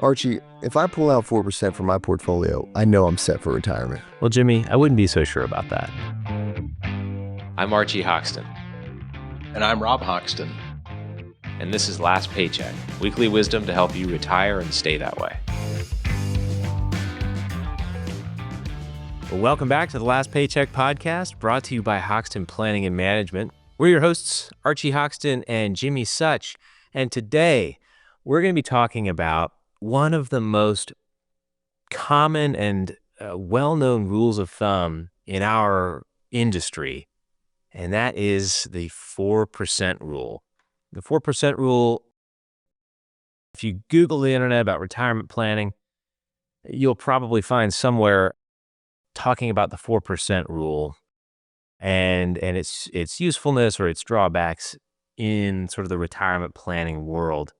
Archie, if I pull out 4% from my portfolio, I know I'm set for retirement. Well, Jimmy, I wouldn't be so sure about that. I'm Archie Hoxton, And I'm Rob Hoxton. and this is Last Paycheck, weekly wisdom to help you retire and stay that way. Well, welcome back to the Last Paycheck Podcast, brought to you by Hoxton Planning and Management. We're your hosts, Archie Hoxton and Jimmy Sutch, and today we're going to be talking about one of the most common and well-known rules of thumb in our industry, and that is the 4% rule. The 4% rule, if you Google the internet about retirement planning, you'll probably find somewhere talking about the 4% rule and its usefulness or its drawbacks in sort of the retirement planning world.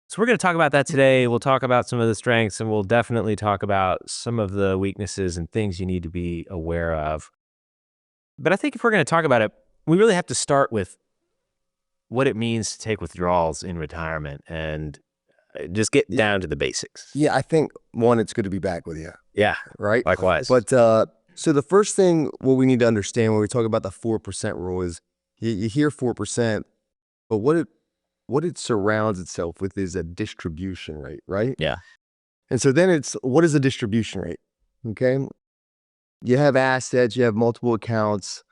So we're going to talk about that today. We'll talk about some of the strengths, and we'll definitely talk about some of the weaknesses and things you need to be aware of. But I think if we're going to talk about it, we really have to start with what it means to take withdrawals in retirement and just get down to the basics. Yeah, I think, one, it's good to be back with you, Yeah, right? likewise. But so the first thing what we need to understand when we talk about the 4% rule is you hear 4%, but what it surrounds itself with is a distribution rate, right? Yeah. And so then it's, what is a distribution rate? Okay. You have assets, you have multiple accounts,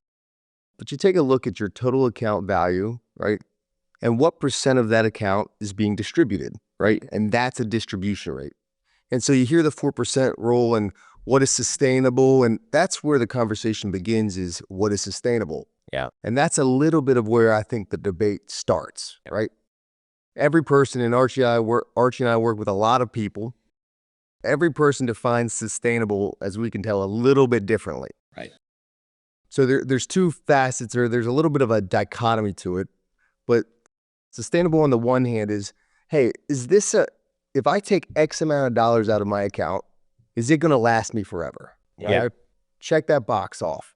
but you take a look at your total account value, right? And what percent of that account is being distributed, right? And that's a distribution rate. And so you hear the 4% rule and what is sustainable, and that's where the conversation begins, is what is sustainable. Yeah. And that's a little bit of where I think the debate starts, right? Every person, and Archie and I work with a lot of people. Every person defines sustainable, as we can tell, a little bit differently. Right. So there's two facets, or there's a little bit of a dichotomy to it. But sustainable on the one hand is, hey, if I take X amount of dollars out of my account, is it going to last me forever? Yeah. Right? Check that box off.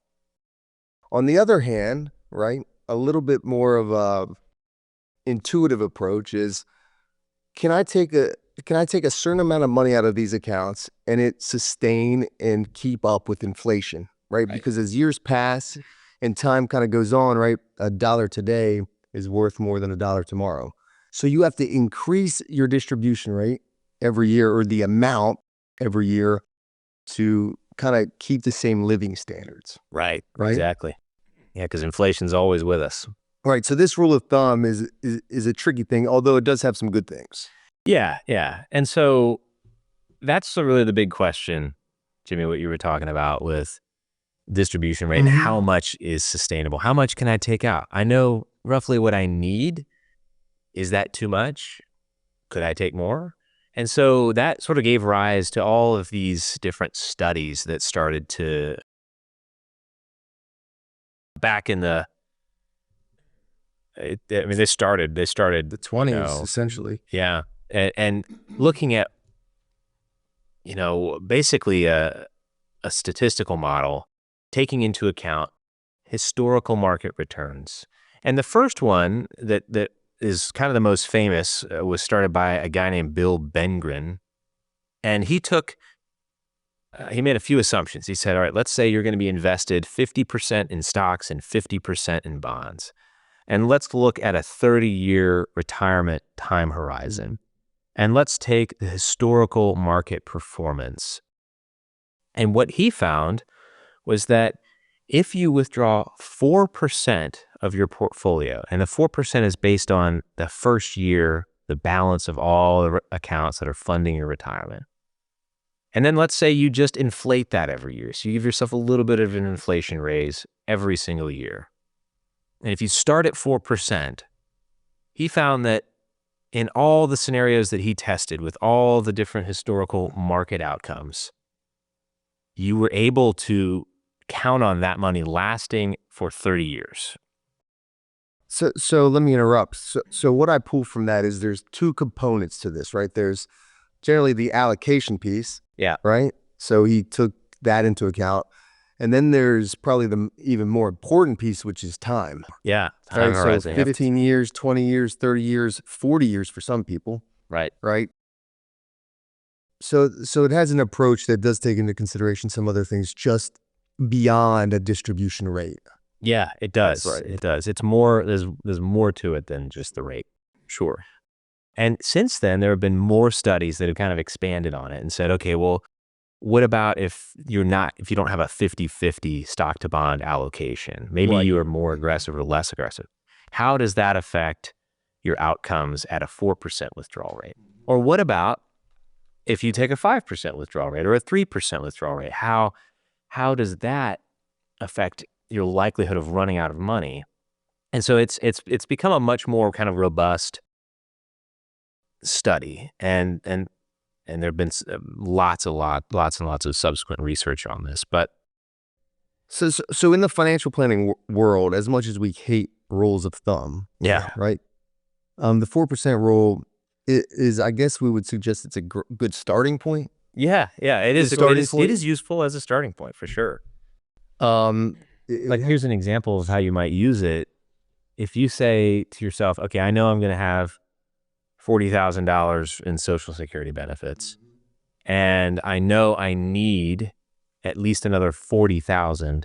On the other hand, right, a little bit more of a intuitive approach is, can I take a certain amount of money out of these accounts and it sustain and keep up with inflation, right? Because as years pass and time kind of goes on, right, a dollar today is worth more than a dollar tomorrow. So you have to increase your distribution rate every year, or the amount every year, to kind of keep the same living standards. Right. Right? Exactly. Yeah, because inflation's always with us. Right. So this rule of thumb is a tricky thing, although it does have some good things. Yeah, yeah. And so that's really the big question, Jimmy, what you were talking about with distribution rate. Mm-hmm. How much is sustainable? How much can I take out? I know roughly what I need. Is that too much? Could I take more? And so that sort of gave rise to all of these different studies that started to, back in the, they started The 20s, essentially. yeah. And looking at, basically a statistical model, taking into account historical market returns. And the first one that is kind of the most famous was started by a guy named Bill Bengen. And he made a few assumptions. He said, all right, let's say you're going to be invested 50% in stocks and 50% in bonds. And let's look at a 30-year retirement time horizon. And let's take the historical market performance. And what he found was that if you withdraw 4% of your portfolio, and the 4% is based on the first year, the balance of all the accounts that are funding your retirement. And then let's say you just inflate that every year. So you give yourself a little bit of an inflation raise every single year. And if you start at 4%, he found that in all the scenarios that he tested with all the different historical market outcomes, you were able to count on that money lasting for 30 years. So let me interrupt. So what I pull from that is there's two components to this, right? There's generally the allocation piece. Yeah. Right? So he took that into account. And then there's probably the even more important piece, which is time. Yeah. Time Right? horizon. So 15 years, 20 years, 30 years, 40 years for some people, Right. right? So it has an approach that does take into consideration some other things just beyond a distribution rate. Yeah, it does. Right. It does. It's more, there's more to it than just the rate. Sure. And since then, there have been more studies that have kind of expanded on it and said, okay, well, what about if you don't have a 50-50 stock to bond allocation? Maybe Right. you are more aggressive or less aggressive. How does that affect your outcomes at a 4% withdrawal rate? Or what about if you take a 5% withdrawal rate or a 3% withdrawal rate? How does that affect your likelihood of running out of money? And so it's become a much more kind of robust study, and there have been lots and lots of subsequent research on this. But So in the financial planning world, as much as we hate rules of thumb, yeah, right? The 4% rule is, I guess we would suggest it's a good starting point. it is. Starting It point? is useful as a starting point for sure. It Like, here's an example of how you might use it. If you say to yourself, okay, I know I'm going to have $40,000 in Social Security benefits, and I know I need at least another $40,000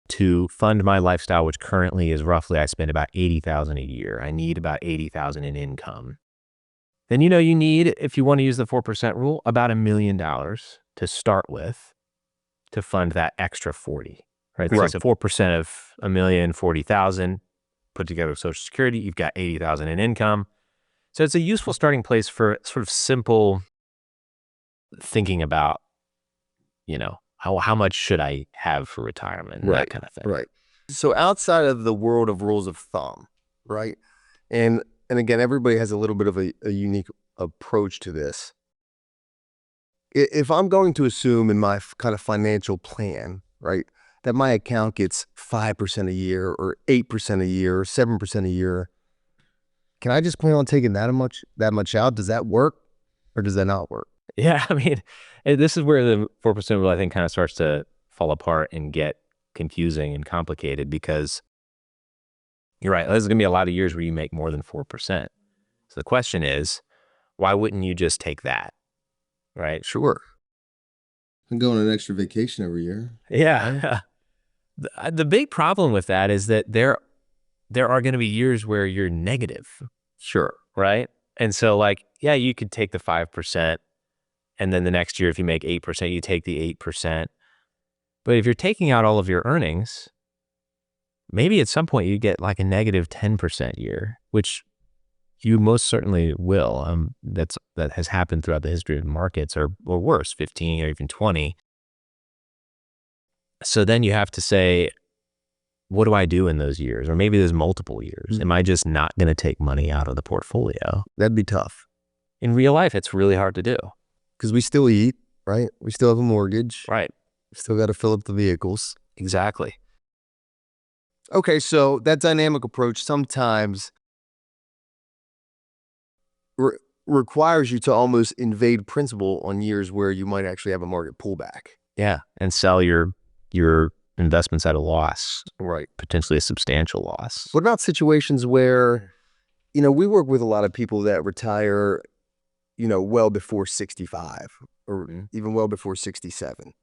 to fund my lifestyle, which currently is roughly, I spend about $80,000 a year. I need about $80,000 in income. Then you need, if you want to use the 4% rule, about $1 million to start with to fund that extra 40. Right. Right. So 4% of $1 million, 40,000, put together with Social Security, you've got 80,000 in income. So it's a useful starting place for sort of simple thinking about, how much should I have for retirement, and that kind of thing. Right. So outside of the world of rules of thumb, right? And again, everybody has a little bit of a unique approach to this. If I'm going to assume in my kind of financial plan, right, that my account gets 5% a year or 8% a year or 7% a year, can I just plan on taking that much out? Does that work or does that not work? Yeah, I mean, this is where the 4% rule, I think, kind of starts to fall apart and get confusing and complicated, because you're right, there's going to be a lot of years where you make more than 4%. So the question is, why wouldn't you just take that, right? Sure. I'm going on an extra vacation every year. Yeah. The big problem with that is that there are going to be years where you're negative. Sure. Right? And so, like, yeah, you could take the 5%, and then the next year, if you make 8%, you take the 8%. But if you're taking out all of your earnings, maybe at some point you get like a negative 10% year, which you most certainly will. That has happened throughout the history of markets, or worse, 15 or even 20. So then you have to say, what do I do in those years? Or maybe there's multiple years. Am I just not going to take money out of the portfolio? That'd be tough. In real life, it's really hard to do. Because we still eat, right? We still have a mortgage. Right. We still got to fill up the vehicles. Exactly. Okay, so that dynamic approach sometimes requires you to almost invade principle on years where you might actually have a market pullback. Yeah. And sell your investments at a loss. Right. Potentially a substantial loss. What about situations where, we work with a lot of people that retire, well before 65 or even well before 67.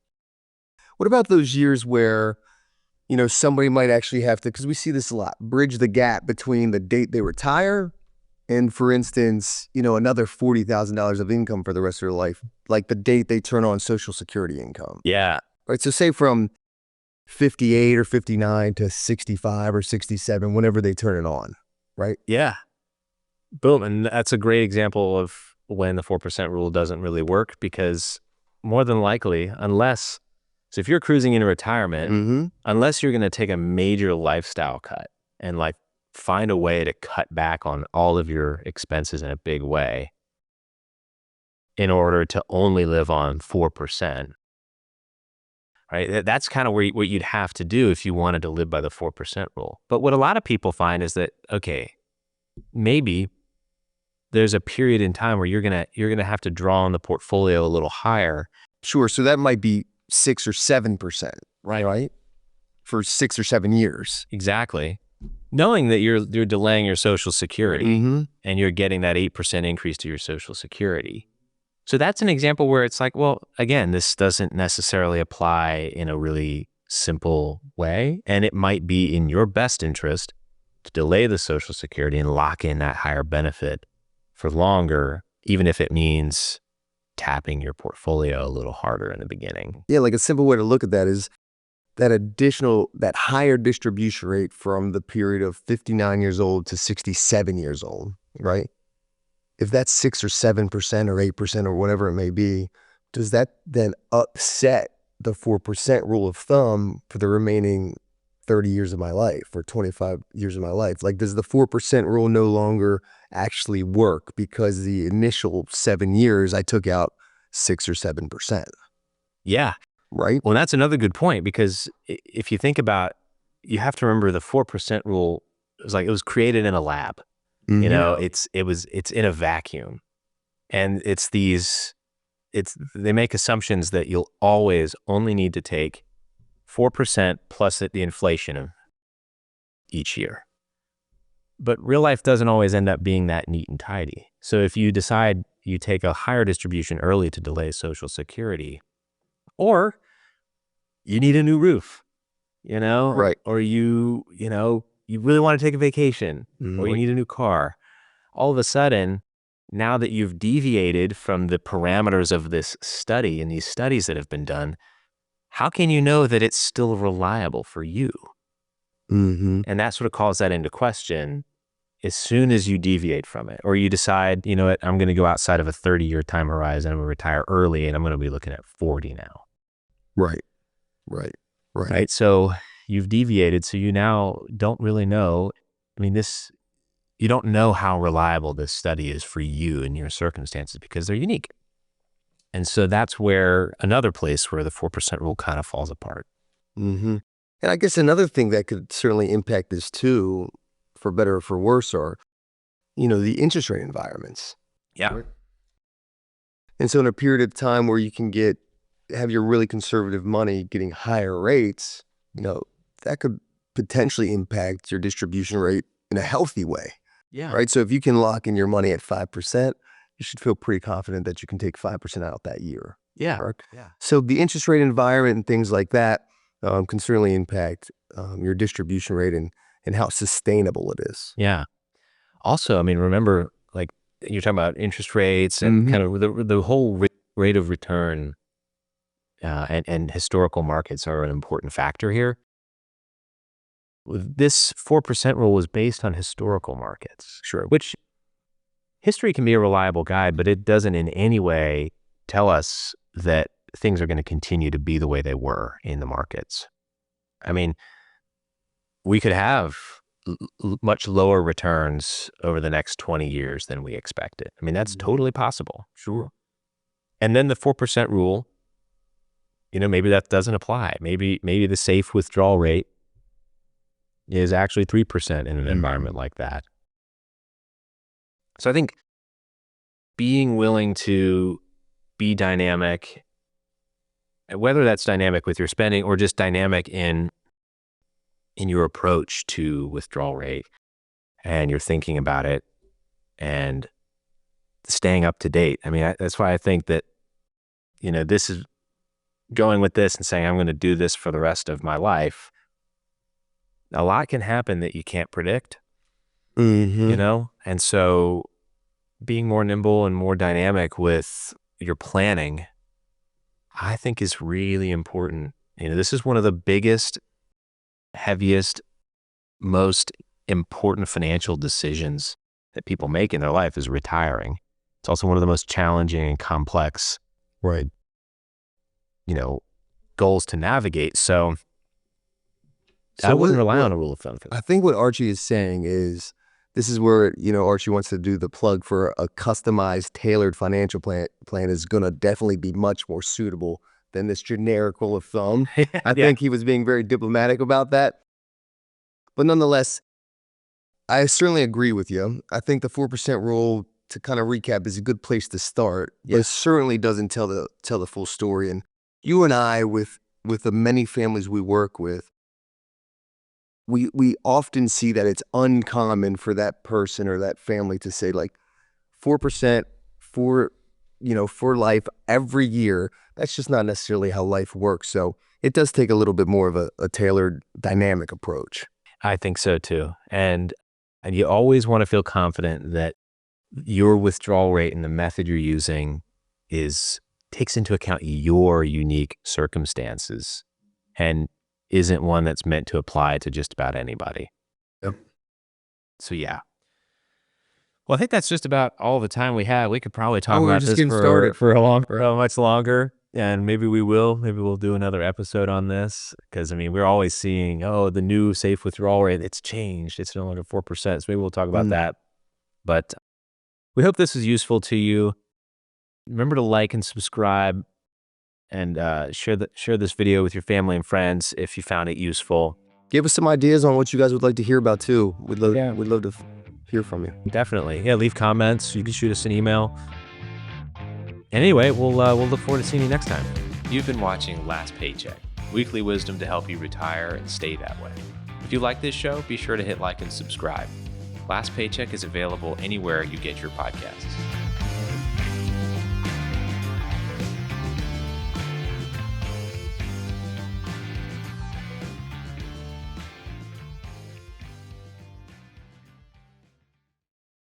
What about those years where, somebody might actually have to, because we see this a lot, bridge the gap between the date they retire and, for instance, another $40,000 of income for the rest of their life, like the date they turn on Social Security income. Yeah. Right. So say from 58 or 59 to 65 or 67, whenever they turn it on. Right. Yeah. Boom. And that's a great example of when the 4% rule doesn't really work, because more than likely, so if you're cruising into retirement, unless you're going to take a major lifestyle cut and like find a way to cut back on all of your expenses in a big way in order to only live on 4%, right? That's kind of what you'd have to do if you wanted to live by the 4% rule. But what a lot of people find is that, okay, maybe there's a period in time where you're gonna have to draw on the portfolio a little higher. Sure. So that might be 6 or 7%, right? For 6 or 7 years. Exactly. Knowing that you're delaying your Social Security and you're getting that 8% increase to your Social Security. So that's an example where it's like, well, again, this doesn't necessarily apply in a really simple way. And it might be in your best interest to delay the Social Security and lock in that higher benefit for longer, even if it means tapping your portfolio a little harder in the beginning. Yeah, like a simple way to look at that is that higher distribution rate from the period of 59 years old to 67 years old, right? If that's 6 or 7% or 8% or whatever it may be, does that then upset the 4% rule of thumb for the remaining 30 years of my life or 25 years of my life? Like, does the 4% rule no longer actually work because the initial 7 years I took out 6 or 7%? Yeah. Right? Well, that's another good point, because if you think about, you have to remember the 4% rule was like, it was created in a lab. Mm-hmm. You know, it's in a vacuum, and they make assumptions that you'll always only need to take 4% plus the inflation of each year. But real life doesn't always end up being that neat and tidy. So if you decide you take a higher distribution early to delay Social Security, or you need a new roof, Right. or you really want to take a vacation, or you Mhm. need a new car, all of a sudden, now that you've deviated from the parameters of this study and these studies that have been done, how can you know that it's still reliable for you? Mm-hmm. And that sort of calls that into question as soon as you deviate from it, or you decide, you know what, I'm going to go outside of a 30-year time horizon, I'm going to retire early, and I'm going to be looking at 40 now. Right. Right. So you've deviated. So you now don't really know. I mean, you don't know how reliable this study is for you and your circumstances, because they're unique. And so that's where another place where the 4% rule kind of falls apart. Mm-hmm. And I guess another thing that could certainly impact this too, for better or for worse, are, the interest rate environments. Yeah. Right. And so in a period of time where you can have your really conservative money getting higher rates, that could potentially impact your distribution rate in a healthy way. Yeah. Right. So if you can lock in your money at 5%, you should feel pretty confident that you can take 5% out that year. Yeah. Correct? Yeah. So the interest rate environment and things like that can certainly impact your distribution rate and how sustainable it is. Yeah. Also, I mean, remember, like, you're talking about interest rates and Mhm. kind of the whole rate of return and historical markets are an important factor here. This 4% rule was based on historical markets. Sure. Which history can be a reliable guide, but it doesn't in any way tell us that things are going to continue to be the way they were in the markets. I mean, we could have much lower returns over the next 20 years than we expected. I mean, that's totally possible. Sure. And then the 4% rule, maybe that doesn't apply. Maybe the safe withdrawal rate is actually 3% in an environment like that. So I think being willing to be dynamic, whether that's dynamic with your spending or just dynamic in your approach to withdrawal rate, and you're thinking about it and staying up to date. I mean, that's why I think that, this is going with this and saying, I'm going to do this for the rest of my life. A lot can happen that you can't predict, Mm-hmm. And so being more nimble and more dynamic with your planning, I think, is really important. This is one of the biggest, heaviest, most important financial decisions that people make in their life is retiring. It's also one of the most challenging and complex, Right. goals to navigate. So So I wouldn't rely what- on a rule of thumb for that. I think what Archie is saying is this is where, Archie wants to do the plug for a customized, tailored financial plan is going to definitely be much more suitable than this generic rule of thumb. I think he was being very diplomatic about that. But nonetheless, I certainly agree with you. I think the 4% rule, to kind of recap, is a good place to start, but it certainly doesn't tell the full story. And you and I, with the many families we work with, we often see that it's uncommon for that person or that family to say, like, 4% for for life every year. That's just not necessarily how life works. So it does take a little bit more of a tailored, dynamic approach. I think so too. And you always want to feel confident that your withdrawal rate and the method you're using takes into account your unique circumstances and isn't one that's meant to apply to just about anybody. Yep. So yeah. Well, I think that's just about all the time we have. We could probably talk we're about just this getting started. for much longer. And maybe we'll do another episode on this, because we're always seeing, the new safe withdrawal rate, it's changed. It's no longer 4%. So maybe we'll talk about that. But we hope this is useful to you. Remember to like and subscribe, and share this video with your family and friends if you found it useful. Give us some ideas on what you guys would like to hear about too. We'd love to hear from you. Definitely. Yeah, leave comments. You can shoot us an email. Anyway, we'll look forward to seeing you next time. You've been watching Last Paycheck, weekly wisdom to help you retire and stay that way. If you like this show, be sure to hit like and subscribe. Last Paycheck is available anywhere you get your podcasts.